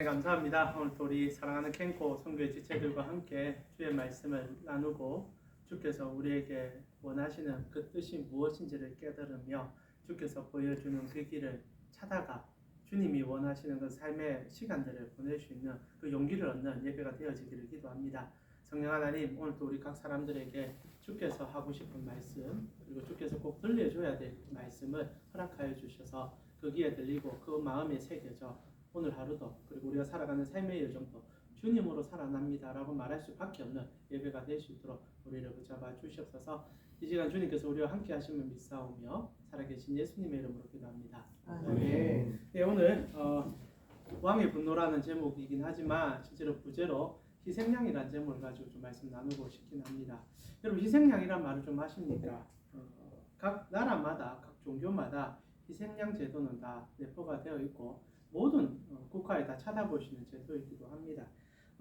네, 감사합니다. 오늘 또 우리 사랑하는 켄코 선교의 지체들과 함께 주의 말씀을 나누고 주께서 우리에게 원하시는 그 뜻이 무엇인지를 깨달으며 주께서 보여주는 그 길을 찾아가 주님이 원하시는 그 삶의 시간들을 보낼 수 있는 그 용기를 얻는 예배가 되어지기를 기도합니다. 성령 하나님, 오늘 또 우리 각 사람들에게 주께서 하고 싶은 말씀, 그리고 주께서 꼭 들려줘야 될 말씀을 허락하여 주셔서 그 귀에 들리고 그 마음에 새겨져 오늘 하루도, 그리고 우리가 살아가는 삶의 여정도 주님으로 살아납니다라고 말할 수밖에 없는 예배가 될 수 있도록 우리를 붙잡아 주시옵소서. 이 시간 주님께서 우리와 함께 하심을 믿사오며 살아계신 예수님의 이름으로 기도합니다. 아멘. 네, 오늘 왕의 분노라는 제목이긴 하지만 실제로 부제로 희생양이라는 제목을 가지고 좀 말씀 나누고 싶긴 합니다. 여러분, 희생양이란 말을 좀 아십니까? 각 나라마다, 각 종교마다 희생양 제도는 다 내포가 되어 있고 모든 국가에 다 찾아볼 수 있는 제도이기도 합니다.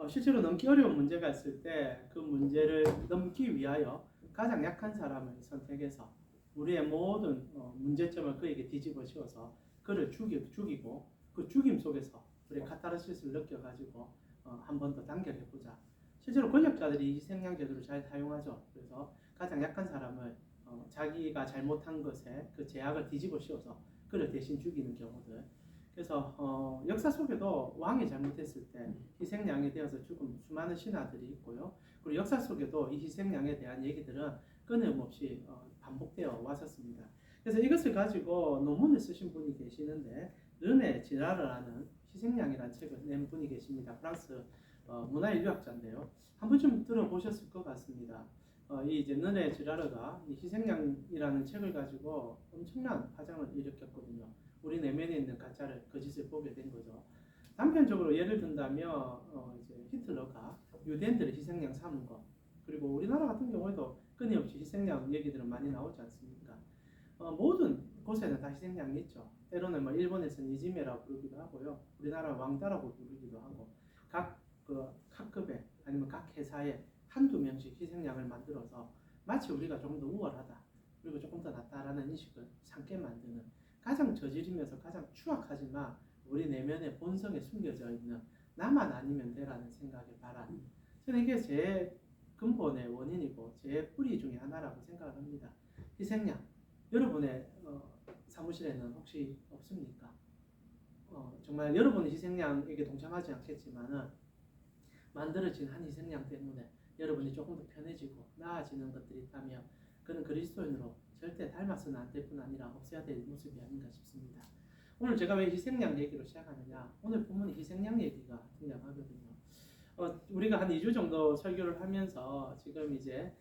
실제로 넘기 어려운 문제가 있을 때 그 문제를 넘기 위하여 가장 약한 사람을 선택해서 우리의 모든 문제점을 그에게 뒤집어 씌워서 그를 죽이고 그 죽임 속에서 우리의 카타르시스를 느껴가지고 한 번 더 당겨내보자. 실제로 권력자들이 희생양 제도를 잘 사용하죠. 그래서 가장 약한 사람을 자기가 잘못한 것에 그 죄악을 뒤집어 씌워서 그를 대신 죽이는 경우들. 그래서 역사 속에도 왕이 잘못했을 때 희생양이 되어서 죽은 수많은 신하들이 있고요. 그리고 역사 속에도 이 희생양에 대한 얘기들은 끊임없이 반복되어 왔었습니다. 그래서 이것을 가지고 논문을 쓰신 분이 계시는데 르네 지라르라는 희생양이라는 책을 낸 분이 계십니다. 프랑스 문화의 유학자인데요. 한 번쯤 들어보셨을 것 같습니다. 이 이제 르네 지라르가 이 희생양이라는 책을 가지고 엄청난 파장을 일으켰거든요. 우리 내면에 있는 가짜를, 거짓을 보게 된 거죠. 단편적으로 예를 든다면 이제 히틀러가 유대인들을 희생양 삼은 것, 그리고 우리나라 같은 경우에도 끊임없이 희생양 얘기들은 많이 나오지 않습니까? 모든 곳에는 다 희생양이 있죠. 때로는 뭐 일본에서는 이지메라고 부르기도 하고요. 우리나라 왕따라고 부르기도 하고 각 학급에 아니면 각 회사에 한두 명씩 희생양을 만들어서 마치 우리가 조금 더 우월하다, 그리고 조금 더 낫다라는 인식을 삼게 만드는, 가장 저질이면서 가장 추악하지만 우리 내면의 본성에 숨겨져 있는 나만 아니면 되라는 생각의 바람. 저는 이게 제 근본의 원인이고 제 뿌리 중에 하나라고 생각을 합니다. 희생양. 여러분의 사무실에는 혹시 없습니까? 정말 여러분의 희생양에게 동참하지 않겠지만은 만들어진 한 희생양 때문에 여러분이 조금 더 편해지고 나아지는 것들이 있다면 그는 그리스도인으로 절대 닮아서는 안 될 뿐 아니라 없어야 될 모습이 아닌가 싶습니다. 오늘 제가 왜 희생양 얘기로 시작하느냐, 오늘 본문에 희생양 얘기가 등장하거든요. 우리가 한 2주 정도 설교를 하면서 지금 이제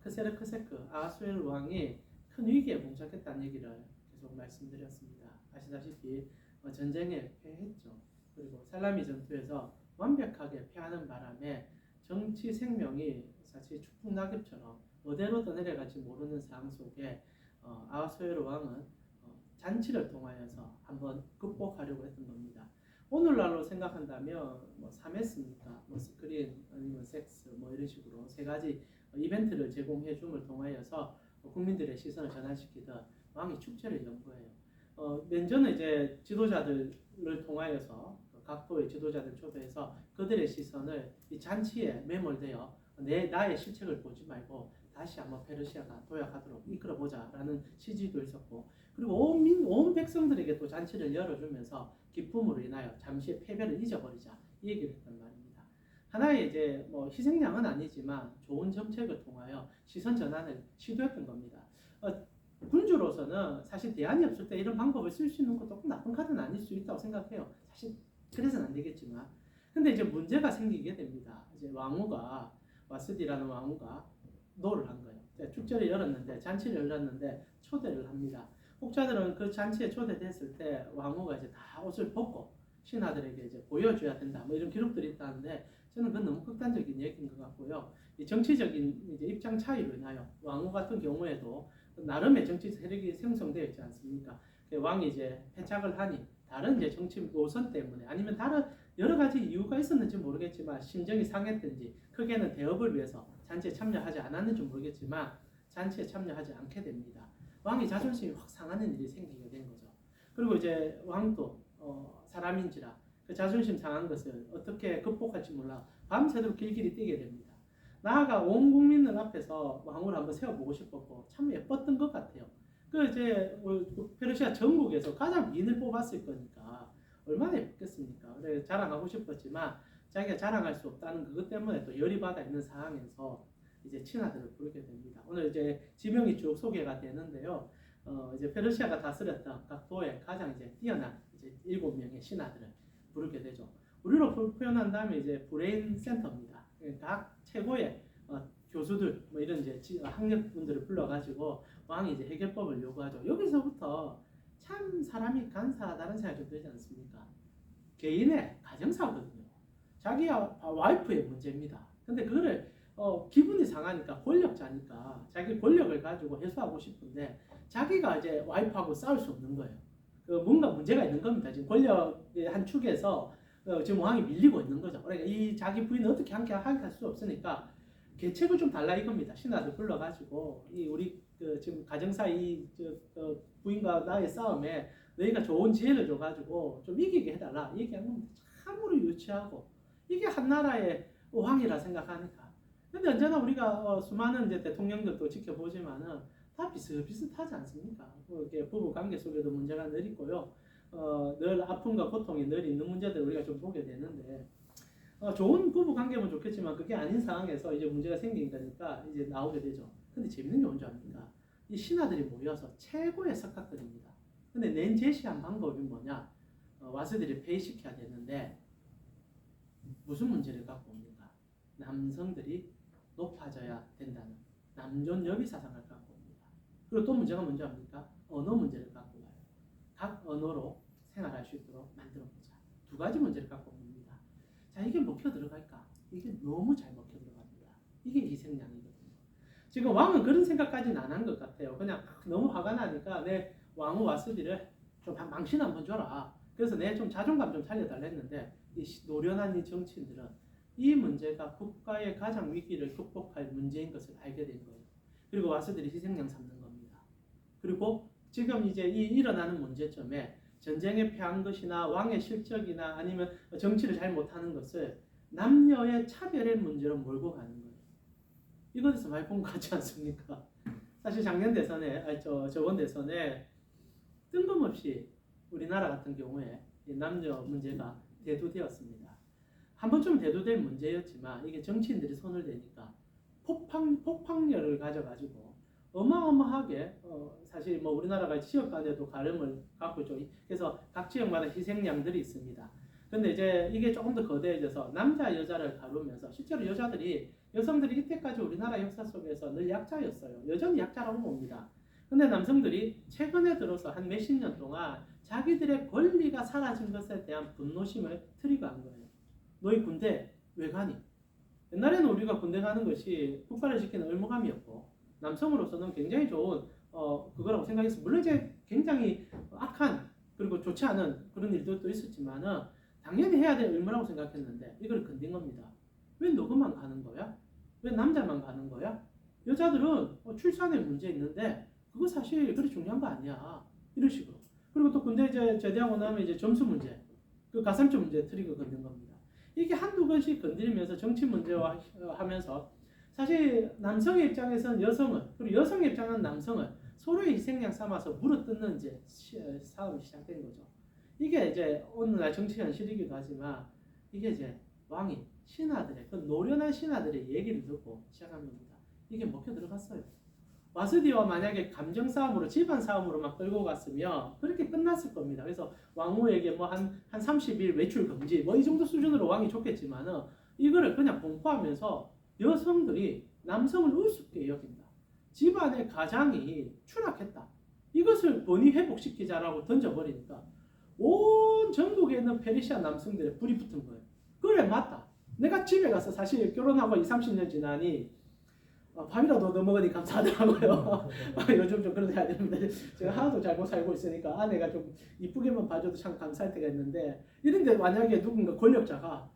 크세르크세크 아하수에르 왕이 큰 위기에 봉착했다는 얘기를 계속 말씀드렸습니다. 아시다시피 전쟁에 패했죠. 그리고 살라미 전투에서 완벽하게 패하는 바람에 정치 생명이 사실 축풍 낙엽처럼 어디로 떠내려갈지 모르는 상황 속에 아하수에르 왕은 잔치를 통하여서 한번 극복하려고 했던 겁니다. 오늘날로 생각한다면 뭐 사메스입니까? 뭐 스크린 아니면 섹스 뭐 이런 식으로 세 가지 이벤트를 제공해 줌을 통하여서 국민들의 시선을 전환시키던 왕이 축제를 연 거예요. 면전은 이제 지도자들을 통하여서 각도의 지도자들 초대해서 그들의 시선을 이 잔치에 매몰되어 나의 실책을 보지 말고 다시 한번 페르시아가 도약하도록 이끌어보자라는 취지도 있었고, 그리고 온 백성들에게 또 잔치를 열어주면서 기쁨으로 인하여 잠시의 패배를 잊어버리자 이 얘기를 했단 말입니다. 하나의 이제 뭐 희생양은 아니지만 좋은 정책을 통하여 시선 전환을 시도했던 겁니다. 군주로서는 사실 대안이 없을 때 이런 방법을 쓸 수 있는 것도 나쁜 카드는 아닐 수 있다고 생각해요. 사실 그래서는 안 되겠지만, 근데 이제 문제가 생기게 됩니다. 이제 왕후가 와스디라는 왕후가 노를 한 거예요. 축제를 열었는데, 잔치를 열었는데 초대를 합니다. 혹자들은 그 잔치에 초대됐을 때 왕후가 이제 다 옷을 벗고 신하들에게 이제 보여줘야 된다, 뭐 이런 기록들이 있다는데 저는 그건 너무 극단적인 얘기인 것 같고요. 이 정치적인 이제 입장 차이로 인하여 왕후 같은 경우에도 나름의 정치 세력이 생성되어 있지 않습니까? 왕이 이제 패착을 하니 다른 이제 정치 노선 때문에 아니면 다른 여러 가지 이유가 있었는지 모르겠지만 심정이 상했든지 크게는 대업을 위해서 잔치에 참여하지 않았는지 모르겠지만 잔치에 참여하지 않게 됩니다. 왕이 자존심이 확 상하는 일이 생기게 된 거죠. 그리고 이제 왕도 사람인지라 그 자존심 상한 것을 어떻게 극복할지 몰라 밤새도록 길길이 뛰게 됩니다. 나아가 온 국민들 앞에서 왕후를 한번 세워보고 싶었고 참 예뻤던 것 같아요. 그 이제 페르시아 전국에서 가장 미인을 뽑았을 거니까 얼마나 예뻤겠습니까? 그래 자랑하고 싶었지만 자기가 자랑할 수 없다는 그것 때문에 또 열이 받아 있는 상황에서 이제 친아들을 부르게 됩니다. 오늘 이제 지명이 쭉 소개가 되는데요. 이제 페르시아가 다스렸던 각 도의 가장 이제 뛰어난 이제 7명의 신하들을 부르게 되죠. 우리로 표현한 다음에 이제 브레인 센터입니다. 각 최고의 교수들 뭐 이런 이제 학력분들을 불러가지고 왕이 이제 해결법을 요구하죠. 여기서부터 참 사람이 간사하다는 생각이 좀 들지 않습니까? 개인의 가정사거든요. 자기와 와이프의 문제입니다. 근데 그거를 기분이 상하니까 권력자니까 자기 권력을 가지고 해소하고 싶은데 자기가 이제 와이프하고 싸울 수 없는 거예요. 뭔가 문제가 있는 겁니다. 지금 권력의 한 축에서 지금 왕이 밀리고 있는 거죠. 그러니까 이 자기 부인을 어떻게 함께 할 수 없으니까 계책을 좀 달라 이겁니다. 신하들 불러가지고 이 우리 지금 가정사 이 부인과 나의 싸움에 너희가 좋은 지혜를 줘가지고 좀 이기게 해달라 얘기하는 겁니다. 참으로 유치하고 이게 한 나라의 왕이라 생각하니까. 근데 언제나 우리가 수많은 이제 대통령들도 지켜보지만은 다 비슷비슷하지 않습니까? 이렇게 부부 관계 속에도 문제가 늘 있고요. 늘 아픔과 고통이 늘 있는 문제들을 우리가 좀 보게 되는데 좋은 부부 관계면 좋겠지만 그게 아닌 상황에서 이제 문제가 생긴 거니까 이제 나오게 되죠. 근데 재밌는 게 뭔지 압니까? 이 신하들이 모여서 최고의 석학들입니다. 근데 낸 제시한 방법이 뭐냐? 와스들이 폐위시켜야 되는데 무슨 문제를 갖고 옵니까? 남성들이 높아져야 된다는 남존 여비 사상을 갖고 옵니다. 그리고 또 문제가 뭔지 압니까? 언어 문제를 갖고 와요. 각 언어로 생활할 수 있도록 만들어보자. 두 가지 문제를 갖고 옵니다. 자, 이게 먹혀 들어갈까? 이게 너무 잘 먹혀 들어갑니다. 이게 희생양이거든요. 지금 왕은 그런 생각까지는 안 한 것 같아요. 그냥 너무 화가 나니까 내 왕후 와스비를 좀 망신 한번 줘라. 그래서 내 좀 자존감 좀 살려달라 했는데 이 노련한 이 정치인들은 이 문제가 국가의 가장 위기를 극복할 문제인 것을 알게 된 거예요. 그리고 와스들이 희생양 삼는 겁니다. 그리고 지금 이제 이 일어나는 문제점에 전쟁에 패한 것이나 왕의 실적이나 아니면 정치를 잘 못하는 것을 남녀의 차별의 문제로 몰고 가는 거예요. 이것에서 많이 본 것 같지 않습니까? 사실 작년 대선에, 저번 대선에 뜬금없이 우리나라 같은 경우에 남녀 문제가 대두되었습니다. 한 번쯤 대두될 문제였지만 이게 정치인들이 손을 대니까 폭발력을 가져가지고 어마어마하게 사실 뭐 우리나라가 지역 간에도 가름을 갖고 있죠. 그래서 각 지역마다 희생양들이 있습니다. 근데 이제 이게 조금 더 거대해져서 남자 여자를 가르면서 실제로 여성들이 이때까지 우리나라 역사 속에서 늘 약자였어요. 여전히 약자라고 봅니다. 근데 남성들이 최근에 들어서 한 몇십 년 동안 자기들의 권리가 사라진 것에 대한 분노심을 트리거한 거예요. 너희 군대 왜 가니? 옛날에는 우리가 군대 가는 것이 국가를 지키는 의무감이었고 남성으로서는 굉장히 좋은 그거라고 생각했어요. 물론 이제 굉장히 악한 그리고 좋지 않은 그런 일들도 있었지만은 당연히 해야 될 의무라고 생각했는데 이걸 건든 겁니다. 왜 너그만 가는 거야? 왜 남자만 가는 거야? 여자들은 출산에 문제 있는데 그거 사실 그리 중요한 거 아니야. 이런 식으로. 그리고 또 군대 이제 제대하고 나면 이제 점수 문제, 그 가산점 문제 트리거 건든 겁니다. 이게 한두 번씩 건드리면서 정치 문제화 하면서 사실 남성의 입장에서는 여성을 그리고 여성의 입장은 남성을 서로의 희생양 삼아서 물어뜯는 이제 싸움이 시작된 거죠. 이게 이제 오늘날 정치 현실이기도 하지만 이게 이제 왕이 신하들의 그 노련한 신하들의 얘기를 듣고 시작한 겁니다. 이게 먹혀 들어갔어요. 와스디와 만약에 감정 싸움으로 집안 싸움으로만 끌고 갔으면 그렇게 끝났을 겁니다. 그래서 왕후에게 뭐 한 30일 외출 금지 뭐 이 정도 수준으로 왕이 좋겠지만은 이거를 그냥 공포하면서 여성들이 남성을 우습게 여긴다. 집안의 가장이 추락했다. 이것을 본의 회복시키자라고 던져버리니까 온 전국에 있는 페르시아 남성들의 불이 붙은 거예요. 그래 맞다. 내가 집에 가서 사실 결혼하고 20-30년 지나니 밥이라도 얻어 먹으니 감사하더라고요. 요즘 좀 그런 해야 되는데 제가 하나도 잘 못 살고 있으니까 아내가 좀 이쁘게만 봐줘도 참 감사할 때가 있는데 이런데 만약에 누군가 권력자가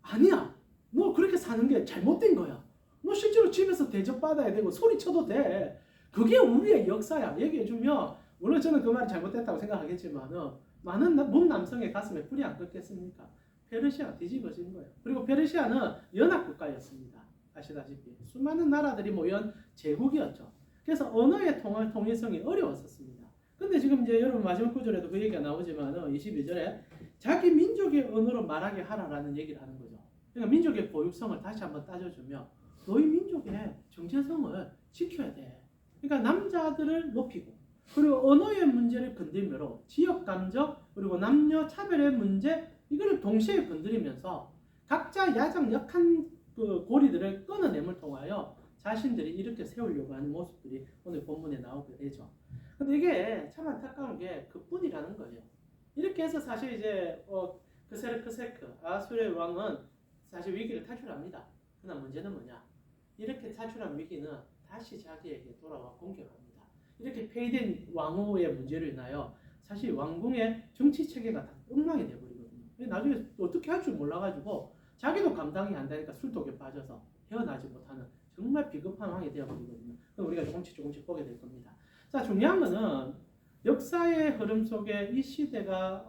아니야 너 그렇게 사는 게 잘못된 거야. 너 실제로 집에서 대접받아야 되고 소리쳐도 돼. 그게 우리의 역사야. 얘기해주면 물론 저는 그 말이 잘못됐다고 생각하겠지만은 많은 몸 남성의 가슴에 불이 안 끓겠습니까? 페르시아가 뒤집어진 거예요. 그리고 페르시아는 연합국가였습니다. 아시다시피 수많은 나라들이 모인 제국이었죠. 그래서 언어의 통일성이 어려웠었습니다. 근데 지금 이제 여러분 마지막 구절에도 그 얘기가 나오지만 21절에 자기 민족의 언어로 말하게 하라라는 얘기를 하는 거죠. 그러니까 민족의 보육성을 다시 한번 따져주며 너희 민족의 정체성을 지켜야 돼. 그러니까 남자들을 높이고 그리고 언어의 문제를 건들므로 지역 감정 그리고 남녀 차별의 문제 이거를 동시에 건드리면서 각자 야장 약한 그 고리들을 끊어냄을 통하여 자신들이 이렇게 세우려고 하는 모습들이 오늘 본문에 나오게 되죠. 근데 이게 참 안타까운 게 그뿐이라는 거예요. 이렇게 해서 사실 이제 그세르크세크 아수르의 왕은 사실 위기를 탈출합니다. 그러나 문제는 뭐냐? 이렇게 탈출한 위기는 다시 자기에게 돌아와 공격합니다. 이렇게 폐위된 왕후의 문제로 인하여 사실 왕궁의 정치 체계가 다 엉망이 되어버리거든요. 나중에 어떻게 할 줄 몰라가지고 자기도 감당이 안 되니까 술독에 빠져서 헤어나지 못하는 정말 비겁한 왕이 되어버리거든요. 그럼 우리가 조금씩 보게 될 겁니다. 자, 중요한 거는 역사의 흐름 속에 이 시대가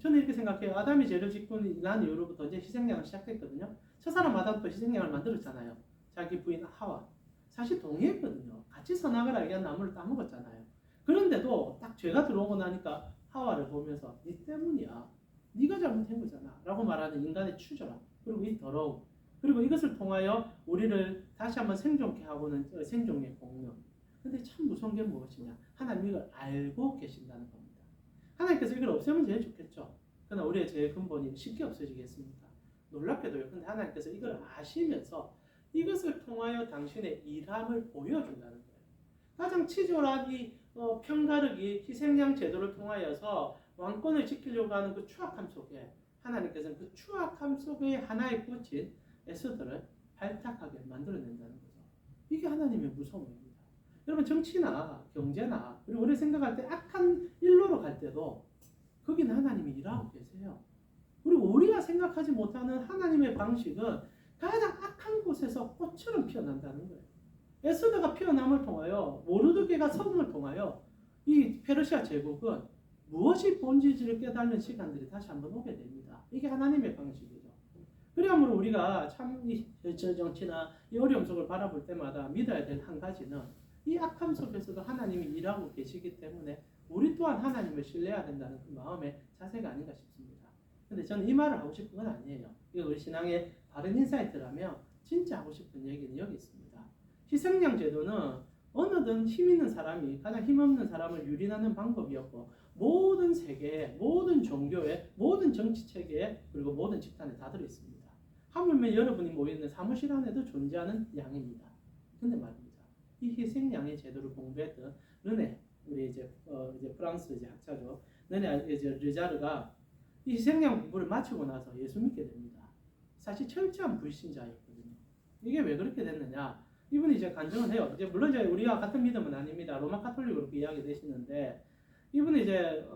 저는 이렇게 생각해요. 아담이 죄를 짓고 난 이후로부터 이제 희생양을 시작했거든요. 첫사람 아담도 희생양을 만들었잖아요. 자기 부인 하와. 사실 동의했거든요. 같이 선악을 알게 한 나무를 따먹었잖아요. 그런데도 딱 죄가 들어오고 나니까 하와를 보면서 네 때문이야. 네가 잘못한 거잖아. 라고 말하는 인간의 추절함. 그리고 이 더러움. 그리고 이것을 통하여 우리를 다시 한번 생존케 하고는 생존의 공명. 근데 참 무서운 게 무엇이냐? 하나님 이걸 알고 계신다는 겁니다. 하나님께서 이걸 없애면 제일 좋겠죠. 그러나 우리의 죄의 근본이 쉽게 없어지겠습니까? 놀랍게도요. 근데 하나님께서 이걸 아시면서 이것을 통하여 당신의 일함을 보여준다는 거예요. 가장 치졸한 이 편가르기 희생양 제도를 통하여서 왕권을 지키려고 하는 그 추악함 속에 하나님께서는 그 추악함 속에 하나의 꽃인 에스더를 발탁하게 만들어낸다는 거죠. 이게 하나님의 무서움입니다. 여러분 정치나 경제나 그리고 우리 생각할 때 악한 일로로 갈 때도 거기는 하나님이 일하고 계세요. 그리고 우리가 생각하지 못하는 하나님의 방식은 가장 악한 곳에서 꽃처럼 피어난다는 거예요. 에스더가 피어남을 통하여 모르드게가 서음을 통하여 이 페르시아 제국은 무엇이 본질을 깨닫는 시간들이 다시 한번 오게 됩니다. 이게 하나님의 방식이죠. 그러므로 우리가 참 이 정치나 이 어려움 속을 바라볼 때마다 믿어야 될 한 가지는 이 악함 속에서도 하나님이 일하고 계시기 때문에 우리 또한 하나님을 신뢰해야 된다는 그 마음의 자세가 아닌가 싶습니다. 근데 저는 이 말을 하고 싶은 건 아니에요. 이거 우리 신앙의 바른 인사이트라면 진짜 하고 싶은 얘기는 여기 있습니다. 희생양 제도는 어느든 힘 있는 사람이 가장 힘없는 사람을 유린하는 방법이었고 모든 세계에, 모든 종교에, 모든 정치 체계에 그리고 모든 집단에 다 들어있습니다. 하물며 여러분이 모여있는 사무실 안에도 존재하는 양입니다. 근데 말입니다. 이 희생양의 제도를 공부했던 르네, 우리 이제 프랑스 이제 학자죠. 르네 이제 르자르가 이 희생양 공부를 마치고 나서 예수 믿게 됩니다. 사실 철저한 불신자였거든요. 이게 왜 그렇게 됐느냐? 이분이 이제 간증을 해요. 이제 물론 이제 우리와 같은 믿음은 아닙니다. 로마 카톨릭으로 그렇게 이야기되시는데 이분이 이제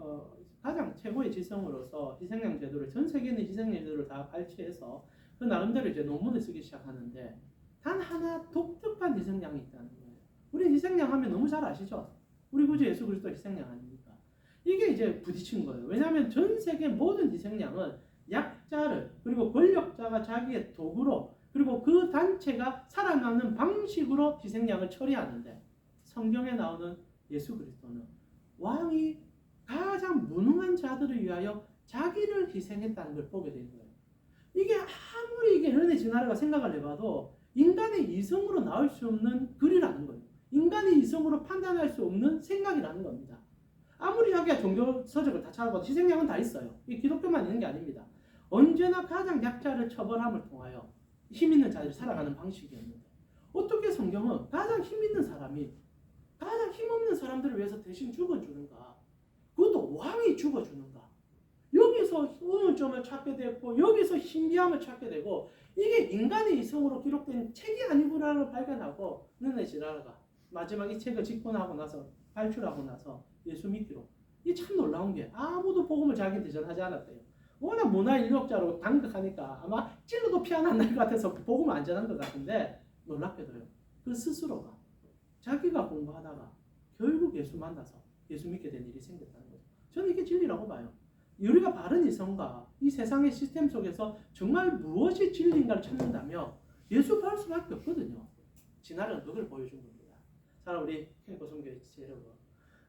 가장 최고의 지성으로서 희생양 제도를 전 세계에 있는 희생양 제도를 다 발췌해서 그 나름대로 이제 논문을 쓰기 시작하는데 단 하나 독특한 희생양이 있다는 거예요. 우리 희생양 하면 너무 잘 아시죠? 우리 구주 예수 그리스도 희생양 아닙니까? 이게 이제 부딪힌 거예요. 왜냐하면 전 세계 모든 희생양은 약자를 그리고 권력자가 자기의 도구로 그리고 그 단체가 살아나는 방식으로 희생양을 처리하는데 성경에 나오는 예수 그리스도는 왕이 가장 무능한 자들을 위하여 자기를 희생했다는 걸 보게 된 거예요. 이게 아무리 이게 르네 지나르가 생각을 해봐도 인간의 이성으로 나올 수 없는 글이라는 거예요. 인간의 이성으로 판단할 수 없는 생각이라는 겁니다. 아무리 자기가 종교 서적을 다 찾아봐도 희생양은 다 있어요. 이 기독교만 있는 게 아닙니다. 언제나 가장 약자를 처벌함을 통하여 힘 있는 자들이 살아가는 방식이었는데 어떻게 성경은 가장 힘 있는 사람이 가장 힘없는 사람들을 위해서 대신 죽어주는가? 그것도 왕이 죽어주는가? 여기서 우물점을 찾게 되고 여기서 신비함을 찾게 되고 이게 인간의 이성으로 기록된 책이 아니구나를 발견하고 르네 지나르가 마지막 이 책을 집권하고 나서 발출하고 나서 예수 믿기로 이게 참 놀라운 게 아무도 복음을 자기한테 전하지 않았대요. 워낙 문화인력자로 당극하니까 아마 찔러도 피 안 날 것 같아서 복음을 안 전한 것 같은데 놀랍게도요. 그 스스로가 자기가 공부하다가 결국 예수 만나서 예수 믿게 된 일이 생겼다는 거죠. 저는 이게 진리라고 봐요. 우리가 바른 이성과 이 세상의 시스템 속에서 정말 무엇이 진리인가를 찾는다면 예수 바를 수밖에 없거든요. 지난해는 그걸 보여준 겁니다. 자, 우리 캠프 성교의 여러분,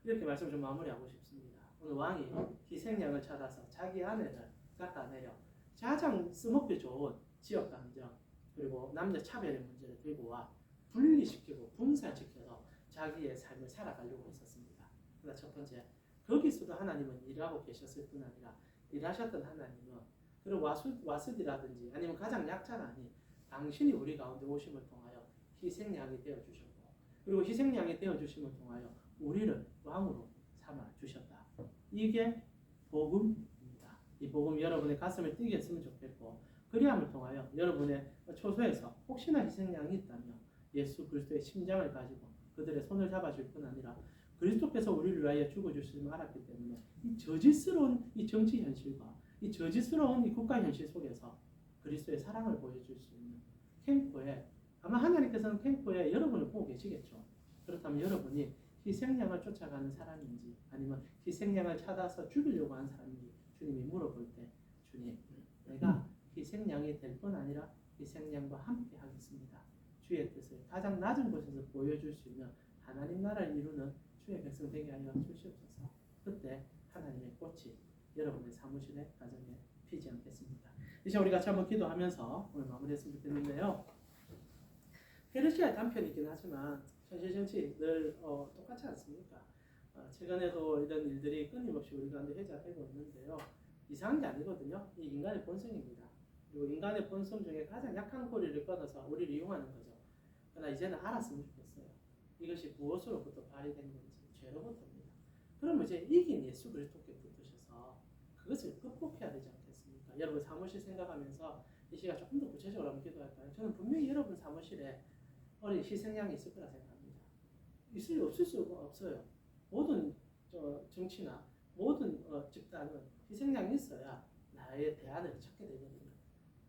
이렇게 말씀 좀 마무리하고 싶습니다. 오늘 왕이 희생양을 찾아서 자기 아내를 깎아내려 가장 쓰먹기 좋은 지역 감정 그리고 남녀 차별의 문제를 들고 와 분리시키고 분산시켜서 자기의 삶을 살아가려고 했었습니다. 그러나 첫 번째, 거기서도 하나님은 일하고 계셨을 뿐 아니라 일하셨던 하나님은 그리고 와스디라든지 아니면 가장 약자라니 당신이 우리 가운데 오심을 통하여 희생양이 되어주셨고 그리고 희생양이 되어주심을 통하여 우리를 왕으로 삼아주셨다. 이게 복음입니다. 이 복음 여러분의 가슴을 뛰게 했으면 좋겠고 그리함을 통하여 여러분의 초소에서 혹시나 희생양이 있다면 예수 그리스도의 심장을 가지고 그들의 손을 잡아줄 뿐 아니라 그리스도께서 우리를 위하여 죽어주심을 알았기 때문에 이 저질스러운 이 정치 현실과 이 저질스러운 이 국가 현실 속에서 그리스도의 사랑을 보여줄 수 있는 캠프에 아마 하나님께서는 캠프에 여러분을 보고 계시겠죠. 그렇다면 여러분이 희생양을 쫓아가는 사람인지 아니면 희생양을 찾아서 죽이려고 하는 사람인지 주님이 물어볼 때 주님 내가 희생양이 될 뿐 아니라 희생양과 함께 하겠습니다. 주의 뜻을 가장 낮은 곳에서 보여줄 수 있는 하나님 나라를 이루는 주의 백성 되게 하여 주시옵소서. 그때 하나님의 꽃이 여러분의 사무실에 가정에 피지 않겠습니다. 이제 우리 같이 한번 기도하면서 오늘 마무리했으면 좋겠는데요. 페르시아의 단편이긴 하지만 현실 정치 늘 똑같지 않습니까? 최근에도 이런 일들이 끊임없이 우리 가운데 회자되고 있는데요. 이상한 게 아니거든요. 이 인간의 본성입니다. 그리고 인간의 본성 중에 가장 약한 고리를 끊어서 우리를 이용하는 거죠. 그러나 이제는 알았으면 좋겠어요. 이것이 무엇으로부터 발휘된 건지 죄로부터입니다. 그럼 이제 이긴 예수 그리스도께 붙으셔서 그것을 극복해야 되지 않겠습니까? 여러분 사무실 생각하면서 이 시간 조금 더 구체적으로 한번 기도할까요? 저는 분명히 여러분 사무실에 어린 희생양이 있을 거라 생각합니다. 없을 수가 없어요. 모든 정치나 모든 집단은 희생양이 있어야 나의 대안을 찾게 되거든요.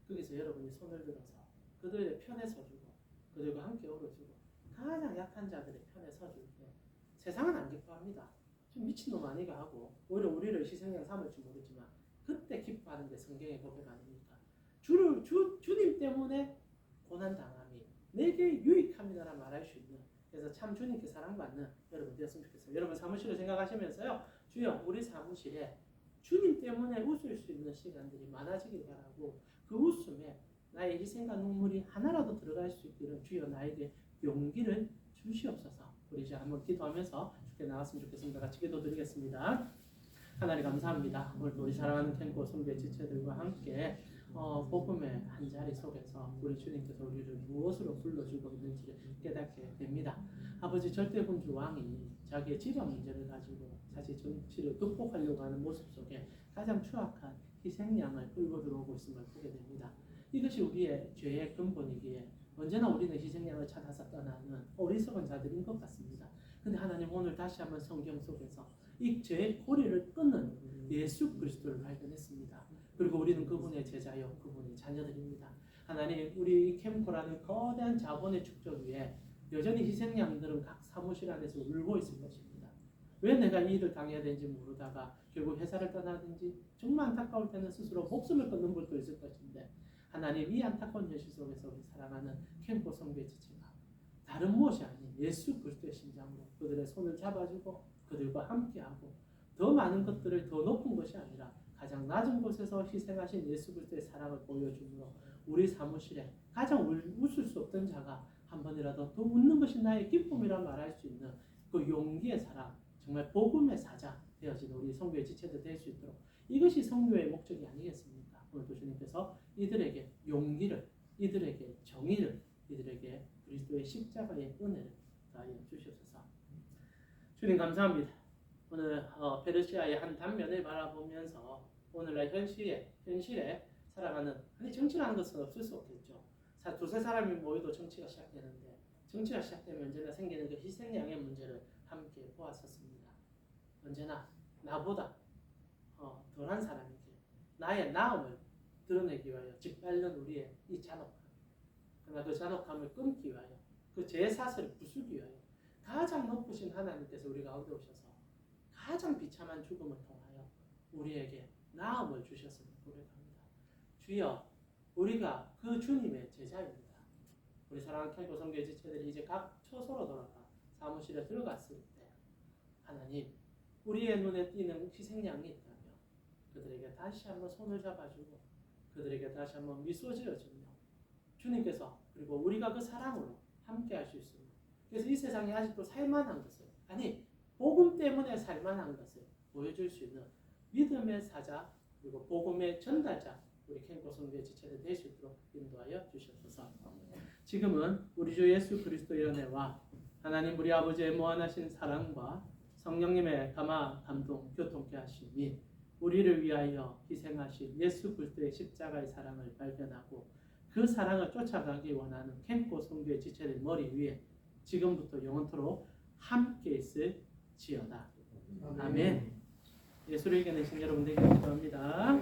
거기서 여러분이 손을 들어서 그들의 편에 서주고 그들과 함께 오르주고 가장 약한 자들의 편에 서줄 때 세상은 안 기뻐합니다. 좀 미친놈 아니가 하고 오히려 우리를 희생양 삼을지 모르지만 그때 기뻐하는 게 성경의 고백 아닙니까? 주님 때문에 고난당함이 내게 유익합니다라 말할 수 있는 그래서 참 주님께 사랑받는 여러분 되었으면 좋겠어요. 여러분 사무실을 생각하시면서요. 주여 우리 사무실에 주님 때문에 웃을 수 있는 시간들이 많아지길 바라고 그 웃음에 나의 희생과 눈물이 하나라도 들어갈 수 있기를 주여 나에게 용기를 주시옵소서. 우리 이제 한번 기도하면서 주께 나갔으면 좋겠습니다. 같이 기도드리겠습니다. 하나님 감사합니다. 오늘도 우리 사랑하는 캠프 선배 지체들과 함께 복음의 한 자리 속에서 우리 주님께서 우리를 무엇으로 불러주고 있는지를 깨닫게 됩니다. 아버지 절대군주 왕이 자기의 집안 문제를 가지고 자기 정치를 극복하려고 하는 모습 속에 가장 추악한 희생양을 끌고 들어오고 있음을 보게 됩니다. 이것이 우리의 죄의 근본이기에 언제나 우리는 희생양을 찾아서 떠나는 어리석은 자들인 것 같습니다. 근데 하나님 오늘 다시 한번 성경 속에서 이 죄의 고리를 끊는 예수 그리스도를 발견했습니다. 그리고 우리는 그분의 제자요 그분의 자녀들입니다. 하나님 우리 캠프라는 거대한 자본의 축적 위에 여전히 희생양들은 각 사무실 안에서 울고 있을 것입니다. 왜 내가 이 일을 당해야 되는지 모르다가 결국 회사를 떠나든지 정말 안타까울 때는 스스로 목숨을 끊는 분도 있을 것인데 하나님 이 안타까운 현실 속에서 우리 사랑하는 캠프 성도의 지체가 다른 무엇이 아닌 예수 그리스도의 심장으로 그들의 손을 잡아주고 그들과 함께하고 더 많은 것들을 더 높은 것이 아니라 가장 낮은 곳에서 희생하신 예수 그리스도의 사랑을 보여주므로 우리 사무실에 가장 웃을 수 없던 자가 한 번이라도 더 웃는 것이 나의 기쁨이라 말할 수 있는 그 용기의 사람 정말 복음의 사자 되어지는 우리 성도의 지체들 될 수 있도록 이것이 성도의 목적이 아니겠습니까? 오늘도 주님께서 이들에게 용기를 이들에게 정의를 이들에게 그리스도의 십자가의 은혜를 다하여 주시옵소서. 주님 감사합니다. 오늘 페르시아의 한 단면을 바라보면서 오늘날 현실에 살아가는 아니 정치라는 것은 없을 수 없겠죠. 두세 사람이 모여도 정치가 시작되는데 정치가 시작되면 언제나 생기는 그 희생양의 문제를 함께 보았었습니다. 언제나 나보다 덜한 사람에게 나의 나음을 드러내기 위하여 짓밟는 우리의 이 잔혹함 그러나 그 잔혹함을 끊기 위하여 그 죄의 사슬을 부수기 위하여 가장 높으신 하나님께서 우리 가운데 오셔서 가장 비참한 죽음을 통하여 우리에게 나음을 주셨음을 고백합니다. 주여, 우리가 그 주님의 제자입니다. 우리 사랑하는 캔코 선교회 지체들이 이제 각 처소로 돌아가 사무실에 들어갔을 때 하나님, 우리의 눈에 띄는 희생양이 있다면 그들에게 다시 한번 손을 잡아주고 그들에게 다시 한번 미소 지어주며 주님께서 그리고 우리가 그 사랑으로 함께 할 수 있습니다. 그래서 이 세상에 아직도 살만한 것을, 아니 복음 때문에 살만한 것을 보여줄 수 있는 믿음의 사자 그리고 복음의 전달자 우리 캔코 선교회 지체들 될 수 있도록 인도하여 주시옵소서. 지금은 우리 주 예수 그리스도의 은혜와 하나님 우리 아버지의 무한하신 사랑과 성령님의 감화 감동 교통케 하심이 우리를 위하여 희생하신 예수 그리스도의 십자가의 사랑을 발견하고 그 사랑을 쫓아가기 원하는 캔코 선교회 지체들 머리 위에 지금부터 영원토록 함께 있을 지어다. 아멘. 예수를 이겨내신 여러분 되기를 기도합니다.